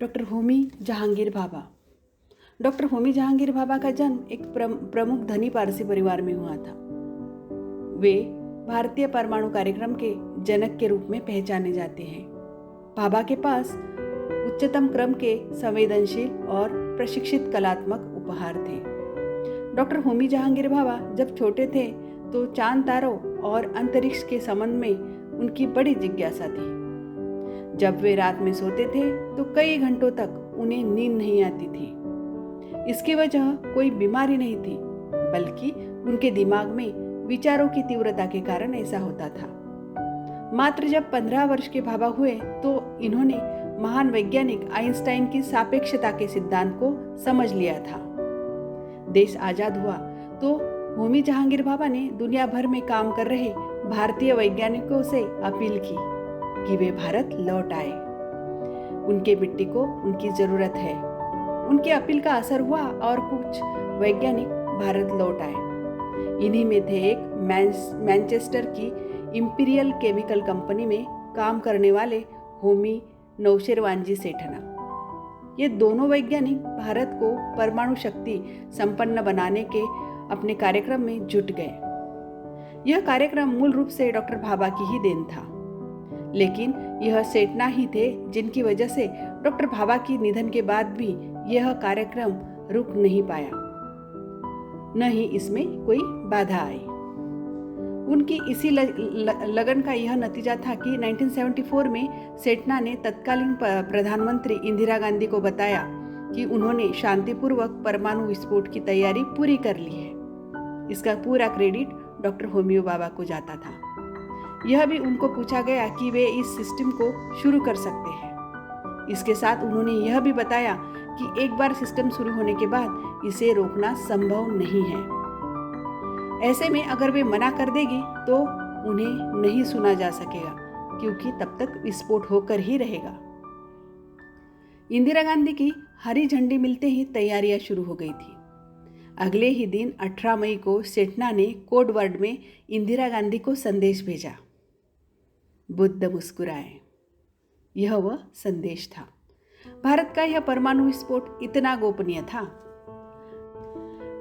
Doctor Homi Jahangir Bhabha. Doctor Homi Jahangir Bhabha का जन्म एक प्रमुख धनी पारसी परिवार में हुआ था। वे भारतीय परमाणु कार्यक्रम के जनक के रूप में पहचाने जाते हैं। भाभा के पास उच्चतम क्रम के संवेदनशील और प्रशिक्षित कलात्मक उपहार थे। डॉक्टर होमी जहांगीर भाभा जब छोटे थे तो चांद तारों और अंतरिक्ष के संबंध में उनकी बड़ी जिज्ञासा थी। जब वे रात में सोते थे तो कई घंटों तक उन्हें नींद नहीं आती थी। इसकी वजह कोई बीमारी नहीं थी, बल्कि उनके दिमाग में विचारों की तीव्रता के कारण ऐसा होता था। मात्र जब 15 वर्ष के भाभा हुए तो इन्होंने महान वैज्ञानिक आइंस्टाइन की सापेक्षता के सिद्धांत को समझ लिया था। देश आजाद हुआ तो होमी जहांगीर भाभा ने दुनिया भर में काम कर रहे भारतीय वैज्ञानिकों से अपील की कि वे भारत लौट आए। उनके मिट्टी को उनकी जरूरत है। उनकी अपील का असर हुआ और कुछ वैज्ञानिक भारत लौट आए। इन्हीं में थे एक मैनचेस्टर की इंपीरियल केमिकल कंपनी में काम करने वाले होमी नौशेरवानजी सेठना। ये दोनों वैज्ञानिक भारत को परमाणु शक्ति संपन्न बनाने के अपने कार्यक्रम में जुट गए। यह कार्यक्रम मूल रूप से डॉक्टर भाभा की ही देन था, लेकिन यह सेठना ही थे जिनकी वजह से डॉक्टर भाभा की निधन के बाद भी यह कार्यक्रम रुक नहीं पाया, न ही इसमें कोई बाधा आई। उनकी इसी लगन का यह नतीजा था कि 1974 में सेठना ने तत्कालीन प्रधानमंत्री इंदिरा गांधी को बताया कि उन्होंने शांतिपूर्वक परमाणु विस्फोट की तैयारी पूरी कर ली है। इसका पूरा क्रेडिट डॉक्टर होमी भाभा को जाता था। यह भी उनको पूछा गया कि वे इस सिस्टम को शुरू कर सकते हैं। इसके साथ उन्होंने यह भी बताया कि एक बार सिस्टम शुरू होने के बाद इसे रोकना संभव नहीं है। ऐसे में अगर वे मना कर देगी तो उन्हें नहीं सुना जा सकेगा, क्योंकि तब तक विस्फोट होकर ही रहेगा। इंदिरा गांधी की हरी झंडी मिलते ही तैयारियां शुरू हो गई थी। अगले ही दिन 18 मई को सेठना ने कोड वर्ड में इंदिरा गांधी को संदेश भेजा, बुद्ध मुस्कुराए। यह वह संदेश था। भारत का यह परमाणु विस्फोट इतना गोपनीय था।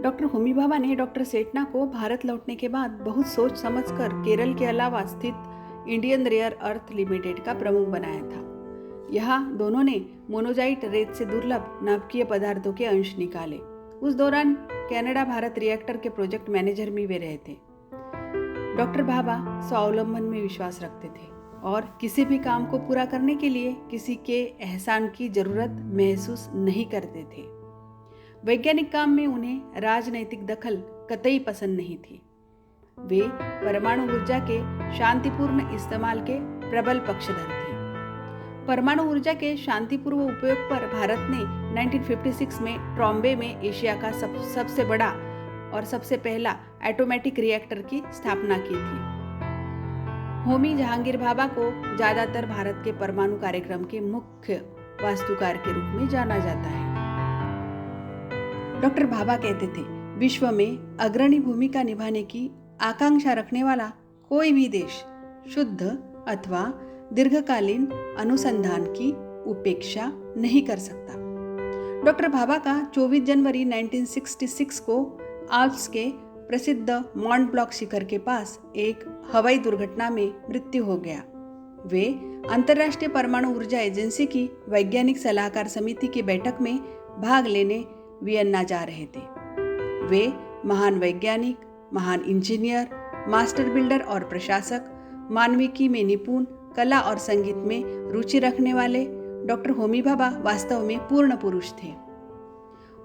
डॉक्टर होमी भाभा ने डॉक्टर सेठना को भारत लौटने के बाद बहुत सोच समझकर केरल के अलावा स्थित इंडियन रेयर अर्थ लिमिटेड का प्रमुख बनाया था। यहाँ दोनों ने मोनोजाइट रेत से दुर्लभ नाभिकीय पदार्थों के अंश निकाले। उस दौरान कनाडा भारत रिएक्टर के प्रोजेक्ट मैनेजर में वे रहे थे। डॉक्टर भाभा स्वावलंबन में विश्वास रखते थे और किसी भी काम को पूरा करने के लिए किसी के एहसान की जरूरत महसूस नहीं करते थे। वैज्ञानिक काम में उन्हें राजनैतिक दखल कतई पसंद नहीं थी। वे परमाणु ऊर्जा के शांतिपूर्ण इस्तेमाल के प्रबल पक्षधर थे। परमाणु ऊर्जा के शांतिपूर्व उपयोग पर भारत ने 1956 में ट्रॉम्बे में एशिया का सबसे बड़ा और सबसे पहला एटोमेटिक रिएक्टर की स्थापना की थी। होमी जहांगीर भाभा को ज्यादातर भारत के परमाणु कार्यक्रम के मुख्य वास्तुकार के रूप में जाना जाता है। डॉक्टर भाभा कहते थे, विश्व में अग्रणी भूमिका निभाने की आकांक्षा रखने वाला कोई भी देश शुद्ध अथवा दीर्घकालीन अनुसंधान की उपेक्षा नहीं कर सकता। डॉक्टर भाभा का 24 जनवरी 1966 को आल्प्स के प्रसिद्ध मॉन्ट ब्लॉक शिखर के पास एक हवाई दुर्घटना में मृत्यु हो गया। वे अंतर्राष्ट्रीय परमाणु ऊर्जा एजेंसी की वैज्ञानिक सलाहकार समिति की बैठक में भाग लेने वियन्ना जा रहे थे। वे महान वैज्ञानिक, महान इंजीनियर, मास्टर बिल्डर और प्रशासक, मानविकी में निपुण, कला और संगीत में रुचि रखने वाले डॉक्टर होमी भाभा वास्तव में पूर्ण पुरुष थे।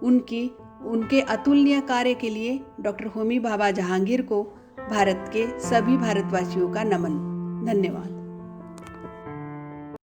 उनके अतुलनीय कार्य के लिए डॉक्टर होमी भाभा जहांगीर को भारत के सभी भारतवासियों का नमन। धन्यवाद।